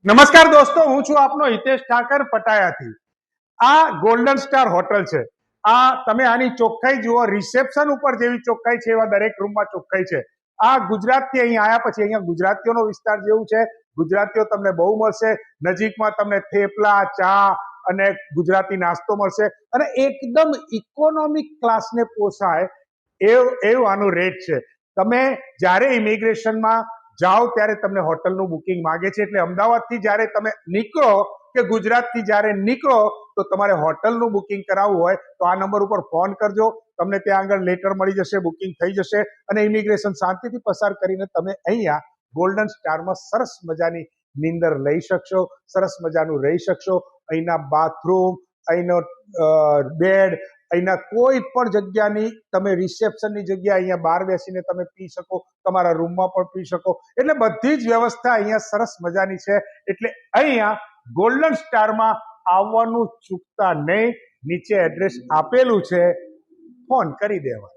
નમસ્કાર દોસ્તો, હું છું આપનો હિતેશ ઠાકર પટાયાથી. આ ગોલ્ડન સ્ટાર હોટલ છે. આ તમે આની ચોખ્ખાઈ જુઓ, રિસેપ્શન ઉપર જેવી ચોખ્ખાઈ છે એવા દરેક રૂમમાં ચોખ્ખાઈ છે. આ ગુજરાતથી અહીં આવ્યા પછી અહીંયા ગુજરાતીઓનો વિસ્તાર જેવું છે. ગુજરાતીઓ તમને બહુ મળશે. નજીકમાં તમને થેપલા, ચા અને ગુજરાતી નાસ્તો મળશે અને એકદમ ઇકોનોમિક ક્લાસને પોસાય એવું આનું રેટ છે. તમે જ્યારે ઇમિગ્રેશનમાં જાઓ ત્યારે તમને હોટલનું બુકિંગ માંગે છે, એટલે અમદાવાદથી જ્યારે તમે નીકળો કે ગુજરાતથી જ્યારે નીકળો તો તમારે હોટલનું બુકિંગ કરાવવું હોય તો આ નંબર ઉપર ફોન કરજો. તમને ત્યાં આગળ લેટર મળી જશે, બુકિંગ થઈ જશે અને ઇમિગ્રેશન શાંતિથી પસાર કરીને તમે અહીંયા ગોલ્ડન સ્ટારમાં સરસ મજાની નીંદર લઈ શકશો, સરસ મજાનું રહી શકશો. અહીંના બાથરૂમ, અહીંનો બેડ, અહીંના કોઈ પણ જગ્યાની તમે રિસેપ્શનની જગ્યા અહીંયા બહાર બેસીને તમે પી શકો, તમારા રૂમમાં પણ પી શકો, એટલે બધી જ વ્યવસ્થા અહીંયા સરસ મજાની છે. એટલે અહીંયા ગોલ્ડન સ્ટારમાં આવવાનું ચૂકતા નહીં. નીચે એડ્રેસ આપેલું છે, ફોન કરી દેવા.